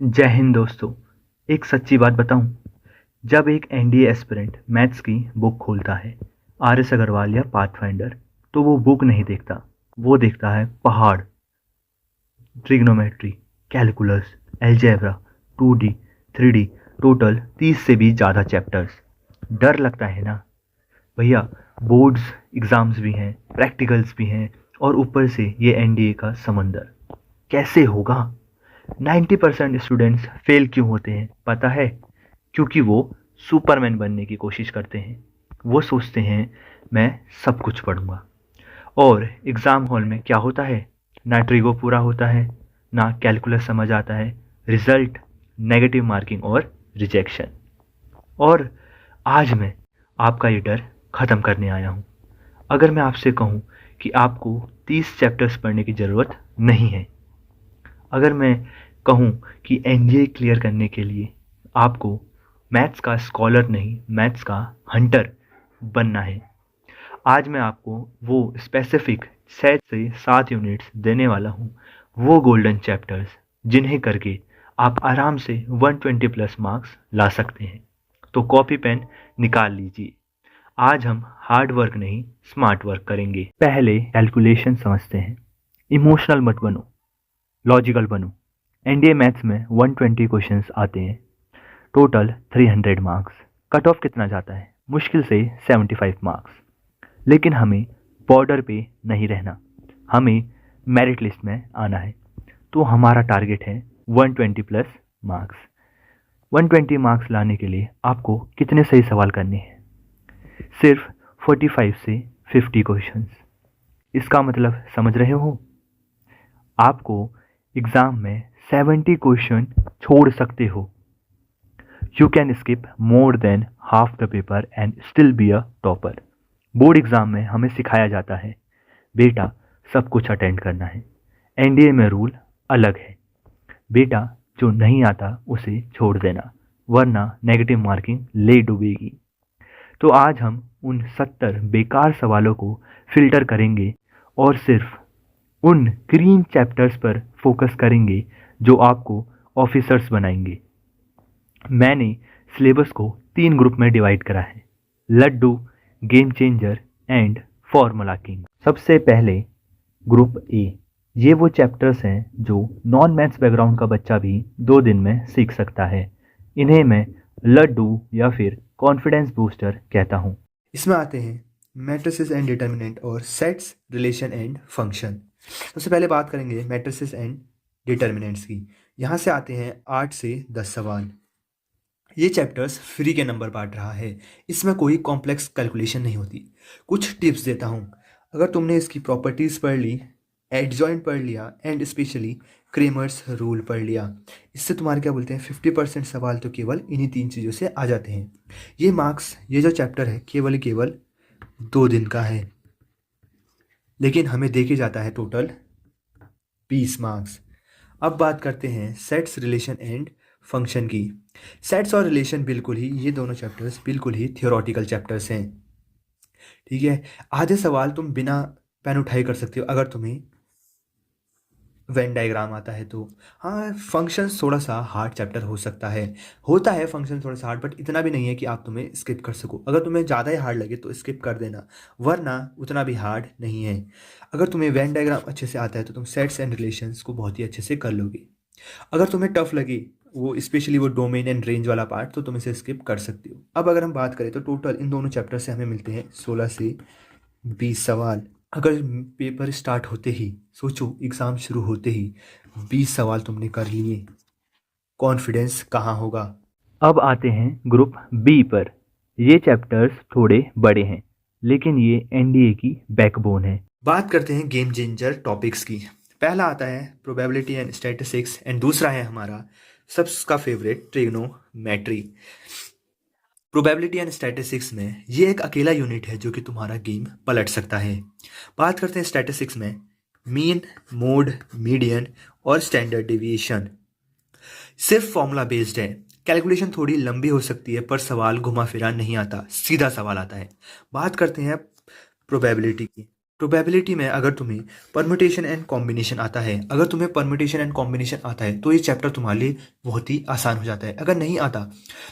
जय हिंद दोस्तों। एक सच्ची बात बताऊं, जब एक एनडीए एस्पिरेंट मैथ्स की बुक खोलता है, आर एस अग्रवाल या पाथफाइंडर, तो वो बुक नहीं देखता, वो देखता है पहाड़, trigonometry, calculus, algebra, 2D, 3D, total 30 से भी ज़्यादा चैप्टर्स। डर लगता है ना भैया। बोर्ड्स एग्ज़ाम्स भी हैं, प्रैक्टिकल्स भी हैं, और ऊपर से ये एनडीए का समंदर। कैसे होगा? 90% स्टूडेंट्स फेल क्यों होते हैं पता है? क्योंकि वो सुपरमैन बनने की कोशिश करते हैं। वो सोचते हैं मैं सब कुछ पढ़ूंगा, और एग्ज़ाम हॉल में क्या होता है? ना ट्रिगो पूरा होता है, ना कैलकुलस समझ आता है। रिजल्ट नेगेटिव मार्किंग और रिजेक्शन। और आज मैं आपका ये डर ख़त्म करने आया हूँ। अगर मैं आपसे कहूँ कि आपको 30 चैप्टर्स पढ़ने की ज़रूरत नहीं है, अगर मैं कहूँ कि एनडीए क्लियर करने के लिए आपको मैथ्स का स्कॉलर नहीं, मैथ्स का हंटर बनना है, आज मैं आपको वो स्पेसिफिक 6 से 7 यूनिट्स देने वाला हूँ, वो गोल्डन चैप्टर्स जिन्हें करके आप आराम से 120 प्लस मार्क्स ला सकते हैं। तो कॉपी पेन निकाल लीजिए। आज हम हार्ड वर्क नहीं, स्मार्ट वर्क करेंगे। पहले कैलकुलेशन समझते हैं। इमोशनल मत बनो, लॉजिकल बनो। एनडीए मैथ्स में 120 क्वेश्चंस आते हैं, टोटल 300 मार्क्स। कट ऑफ कितना जाता है? मुश्किल से 75 मार्क्स। लेकिन हमें बॉर्डर पे नहीं रहना, हमें मेरिट लिस्ट में आना है। तो हमारा टारगेट है 120 प्लस मार्क्स। 120 मार्क्स लाने के लिए आपको कितने सही सवाल करने हैं? सिर्फ 45 से 50 क्वेश्चंस। इसका मतलब समझ रहे हो? आपको एग्ज़ाम में 70 क्वेश्चन छोड़ सकते हो। You can skip more than half the paper and still be a topper. Board exam में हमें सिखाया जाता है बेटा सब कुछ अटेंड करना है। एनडीए में रूल अलग है बेटा, जो नहीं आता उसे छोड़ देना, वरना नेगेटिव मार्किंग ले डूबेगी। तो आज हम उन 70 बेकार सवालों को फिल्टर करेंगे और सिर्फ उन क्रीम चैप्टर्स पर फोकस करेंगे जो आपको ऑफिसर्स बनाएंगे। मैंने सिलेबस को 3 ग्रुप में डिवाइड करा है: लड्डू, game changer and formula king. सबसे पहले ग्रुप ए। ये वो चैप्टर्स हैं जो नॉन मैथ्स बैकग्राउंड का बच्चा भी 2 दिन में सीख सकता है। इन्हें मैं लड्डू या फिर कॉन्फिडेंस बूस्टर कहता हूँ। इसमें आते हैं मैट्रिसेस एंड डिटर्मिनेंट और सेट्स, रिलेशन एंड फंक्शन। सबसे पहले बात करेंगे मैट्रिसेस एंड डिटर्मिनेंट्स की। यहाँ से आते हैं 8 से 10 सवाल। ये चैप्टर्स फ्री के नंबर बांट रहा है। इसमें कोई कॉम्प्लेक्स कैलकुलेशन नहीं होती। कुछ टिप्स देता हूँ। अगर तुमने इसकी प्रॉपर्टीज़ पढ़ ली, एडजॉइंट पढ़ लिया एंड स्पेशली क्रेमर्स रूल पढ़ लिया, इससे तुम्हारे क्या बोलते हैं 50% सवाल तो केवल इन्हीं 3 चीज़ों से आ जाते हैं। ये मार्क्स, ये जो चैप्टर है केवल केवल 2 दिन का है, लेकिन हमें देके जाता है टोटल 20 मार्क्स। अब बात करते हैं सेट्स, रिलेशन एंड फंक्शन की। सेट्स और रिलेशन बिल्कुल ही, ये दोनों चैप्टर्स बिल्कुल ही थियोरटिकल चैप्टर्स हैं। ठीक है, आधे सवाल तुम बिना पेन उठाए कर सकते हो अगर तुम्हें वेन डायग्राम आता है तो। हाँ, फंक्शंस थोड़ा सा हार्ड चैप्टर हो सकता है, होता है फंक्शन थोड़ा सा हार्ड, बट इतना भी नहीं है कि आप तुम्हें स्किप कर सको। अगर तुम्हें ज़्यादा ही हार्ड लगे तो स्किप कर देना, वरना उतना भी हार्ड नहीं है। अगर तुम्हें वेन डायग्राम अच्छे से आता है तो तुम सेट्स एंड रिलेशंस को बहुत ही अच्छे से कर लोगे। अगर तुम्हें टफ लगे वो स्पेशली वो डोमेन एंड रेंज वाला पार्ट, तो तुम इसे स्किप कर सकते हो। अब अगर हम बात करें तो टोटल इन दोनों चैप्टर से हमें मिलते हैं 16 से 20 सवाल। अगर पेपर स्टार्ट होते ही, सोचो एग्ज़ाम शुरू होते ही 20 सवाल तुमने कर लिए, कॉन्फिडेंस कहाँ होगा। अब आते हैं ग्रुप बी पर। ये चैप्टर्स थोड़े बड़े हैं, लेकिन ये एनडीए की बैकबोन है। बात करते हैं गेम चेंजर टॉपिक्स की। पहला आता है प्रोबेबिलिटी एंड स्टैटिस्टिक्स एंड दूसरा है हमारा सबका favourite trigonometry. Probability and statistics में ये एक अकेला यूनिट है जो कि तुम्हारा गेम पलट सकता है। बात करते हैं स्टैटिस्टिक्स में मीन, मोड, मीडियन और स्टैंडर्ड डेविएशन। सिर्फ फॉर्मूला बेस्ड है। कैलकुलेशन थोड़ी लंबी हो सकती है पर सवाल घुमा फिरा नहीं आता, सीधा सवाल आता है। बात करते हैं प्रोबेबिलिटी की। प्रोबेबिलिटी में अगर तुम्हें परम्यूटेशन एंड कॉम्बिनेशन आता है, तो ये चैप्टर तुम्हारे लिए बहुत ही आसान हो जाता है। अगर नहीं आता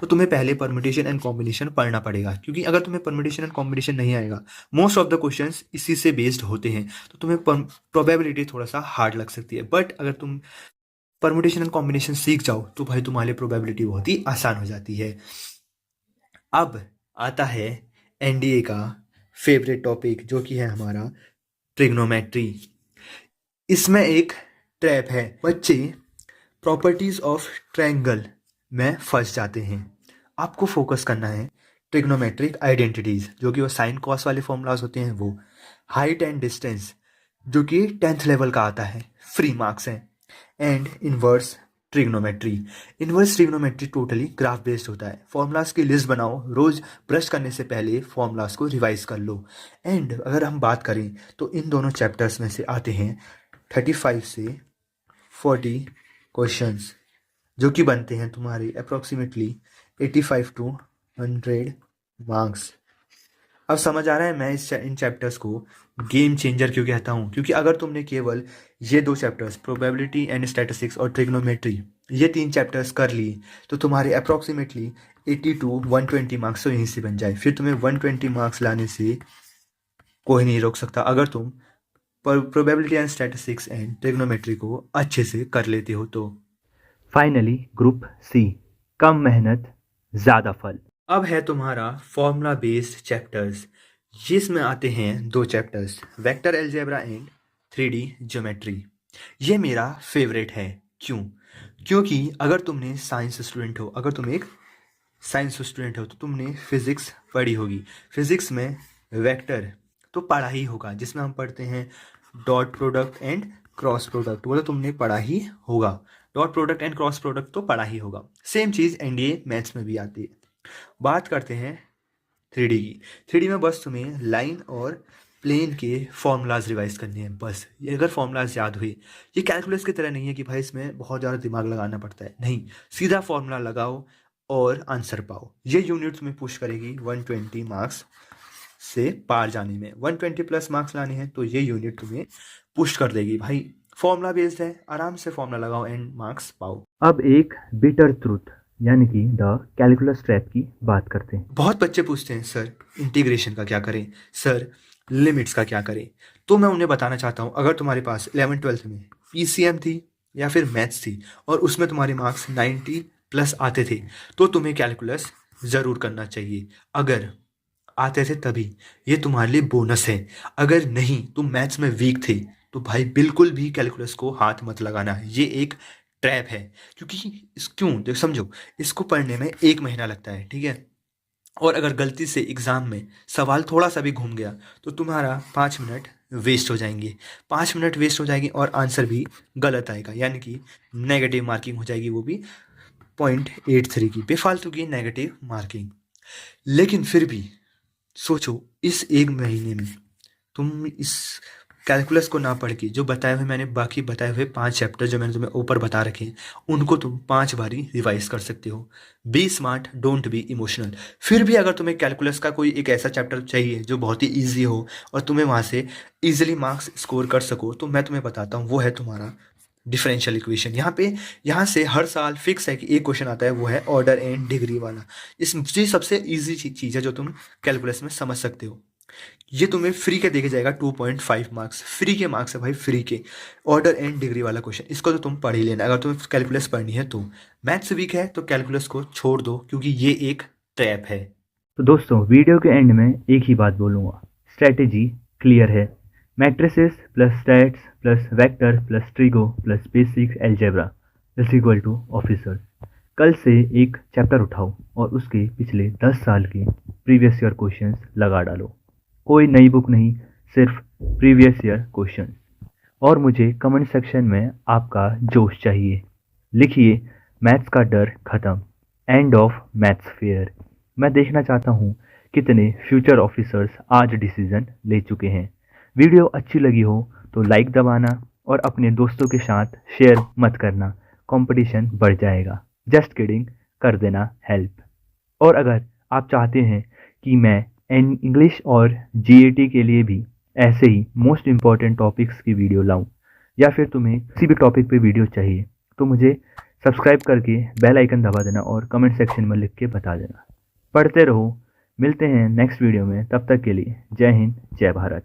तो तुम्हें पहले परम्यूटेशन एंड कॉम्बिनेशन पढ़ना पड़ेगा, क्योंकि अगर तुम्हें परम्यूटेशन एंड कॉम्बिनेशन नहीं आएगा, मोस्ट ऑफ द क्वेश्चंस इसी से बेस्ड होते हैं, तो तुम्हें प्रोबेबिलिटी थोड़ा सा हार्ड लग सकती है। बट अगर तुम परम्यूटेशन एंड कॉम्बिनेशन सीख जाओ तो भाई तुम्हारे लिए प्रोबेबिलिटी बहुत ही आसान हो जाती है। अब आता है एनडीए का फेवरेट टॉपिक, जो कि है हमारा ट्रिग्नोमेट्री। इसमें एक ट्रैप है, बच्चे प्रॉपर्टीज ऑफ ट्रायंगल में फंस जाते हैं। आपको फोकस करना है ट्रिग्नोमेट्रिक आइडेंटिटीज, जो कि वो साइन कॉस वाले फॉर्मूलाज होते हैं, वो हाइट एंड डिस्टेंस जो कि 10th लेवल का आता है, फ्री मार्क्स हैं, and inverse trigonometry totally graph based होता है। फॉर्मूलाज की लिस्ट बनाओ, रोज ब्रश करने से पहले फॉर्मूलाज को रिवाइज कर लो। एंड अगर हम बात करें तो इन दोनों चैप्टर्स में से आते हैं 35 से 40 क्वेश्चंस, जो कि बनते हैं तुम्हारे अप्रोक्सीमेटली 85 टू 100 मार्क्स। अब समझ आ रहा है मैं इन चैप्टर्स को गेम चेंजर क्यों कहता हूँ, क्योंकि अगर तुमने केवल ये 2 चैप्टर्स प्रोबेबिलिटी एंड स्टैटिस्टिक्स और ट्रिग्नोमेट्री, ये 3 चैप्टर्स कर लिए, तो तुम्हारे अप्रॉक्सीमेटली 80 टू 120 मार्क्स तो यहीं से बन जाए। फिर तुम्हें 120 मार्क्स लाने से कोई नहीं रोक सकता, अगर तुम probability and statistics and trigonometry को अच्छे से कर लेते हो तो। फाइनली ग्रुप सी, कम मेहनत ज़्यादा फल। अब है तुम्हारा फॉर्मूला बेस्ड चैप्टर्स, जिसमें आते हैं 2 chapters, vector algebra and 3D geometry. ये मेरा फेवरेट है। क्यों? क्योंकि अगर तुम एक साइंस स्टूडेंट हो तो तुमने फिजिक्स पढ़ी होगी। फिजिक्स में वेक्टर तो पढ़ा ही होगा, जिसमें हम पढ़ते हैं dot product and cross product, वो तो तुमने पढ़ा ही होगा। Dot product and cross product तो पढ़ा ही होगा। सेम चीज़ एनडीए मैथ्स में भी आती है। बात करते हैं 3D की। 3D में बस तुम्हें लाइन और प्लेन के फॉर्मूलाज रिवाइज करने हैं बस। ये अगर फॉर्मूलाज याद हुए, ये कैलकुलस की तरह नहीं है कि भाई इसमें बहुत ज़्यादा दिमाग लगाना पड़ता है, नहीं, सीधा फॉर्मूला लगाओ और आंसर पाओ। ये यूनिट तुम्हें पुश करेगी 120 मार्क्स से पार जाने में। 120 प्लस मार्क्स लाने हैं तो ये यूनिट तुम्हें पुश कर देगी। भाई फॉर्मूला बेस्ड है, आराम से फॉर्मूला लगाओ एंड मार्क्स पाओ। अब एक बिटर ट्रूथ यानी कि द कैलकुलस ट्रैप की बात करते हैं। बहुत बच्चे पूछते हैं सर इंटीग्रेशन का क्या करें, सर लिमिट्स का क्या करें। तो मैं उन्हें बताना चाहता हूँ, अगर तुम्हारे पास 11th-12th में पीसीएम थी या फिर मैथ्स थी और उसमें तुम्हारे मार्क्स 90 प्लस आते थे, तो तुम्हें कैलकुलस ज़रूर करना चाहिए। अगर आते थे तभी, ये तुम्हारे लिए बोनस है। अगर नहीं, तुम मैथ्स में वीक थे, तो भाई बिल्कुल भी कैलकुलस को हाथ मत लगाना, ये एक ट्रैप है। क्योंकि देख समझो, इसको पढ़ने में 1 महीना लगता है, ठीक है, और अगर गलती से एग्ज़ाम में सवाल थोड़ा सा भी घूम गया तो तुम्हारा 5 मिनट वेस्ट हो जाएंगे। 5 मिनट वेस्ट हो जाएगी और आंसर भी गलत आएगा, यानी कि नेगेटिव मार्किंग हो जाएगी, वो भी 0.83 की बेफालतू की नेगेटिव मार्किंग। लेकिन फिर भी सोचो, इस 1 महीने में तुम इस कैलकुलस को ना पढ़ के जो मैंने बाकी बताए हुए 5 चैप्टर जो मैंने तुम्हें ऊपर बता रखे हैं, उनको तुम 5 बारी रिवाइज कर सकते हो। Be smart, don't be emotional. फिर भी अगर तुम्हें कैलकुलस का कोई एक ऐसा चैप्टर चाहिए जो बहुत ही ईजी हो और तुम्हें वहाँ से ईजिली मार्क्स स्कोर कर सको, तो मैं तुम्हें बताता हूँ, वो है तुम्हारा डिफरेंशियल इक्वेशन। यहाँ से हर साल फिक्स है कि एक क्वेश्चन आता है, वो है ऑर्डर एंड डिग्री वाला। ये सबसे ईजी चीज़ है जो तुम कैलकुलस में समझ सकते हो। ये तुम्हें फ्री के देके जाएगा 2.5 मार्क्स, फ्री के मार्क्स है भाई, फ्री के। ऑर्डर एंड डिग्री वाला क्वेश्चन, इसको तो तुम पढ़ ही लेना। अगर तुम्हें कैलकुलस पढ़नी है तो, मैथ्स वीक है तो कैलकुलस को छोड़ दो, क्योंकि ये एक ट्रैप है। तो दोस्तों, वीडियो के एंड में एक ही बात बोलूँगा, स्ट्रैटेजी क्लियर है। Matrices plus stats plus vector plus trigo plus basic algebra is equal to officers. कल से एक चैप्टर उठाओ और उसके पिछले 10 साल के प्रीवियस ईयर क्वेश्चंस लगा डालो। कोई नई बुक नहीं, सिर्फ प्रीवियस ईयर क्वेश्चंस। और मुझे कमेंट सेक्शन में आपका जोश चाहिए। लिखिए, मैथ्स का डर खत्म, एंड ऑफ मैथ्स फेयर। मैं देखना चाहता हूँ कितने फ्यूचर ऑफिसर्स आज डिसीजन ले चुके हैं। वीडियो अच्छी लगी हो तो लाइक दबाना और अपने दोस्तों के साथ शेयर मत करना, कंपटीशन बढ़ जाएगा। जस्ट किडिंग, कर देना हेल्प। और अगर आप चाहते हैं कि मैं इंग्लिश और जीएटी के लिए भी ऐसे ही मोस्ट इम्पॉर्टेंट टॉपिक्स की वीडियो लाऊं, या फिर तुम्हें किसी भी टॉपिक पे वीडियो चाहिए तो मुझे सब्सक्राइब करके बेल आइकन दबा देना और कमेंट सेक्शन में लिख के बता देना। पढ़ते रहो, मिलते हैं नेक्स्ट वीडियो में, तब तक के लिए जय हिंद जय भारत।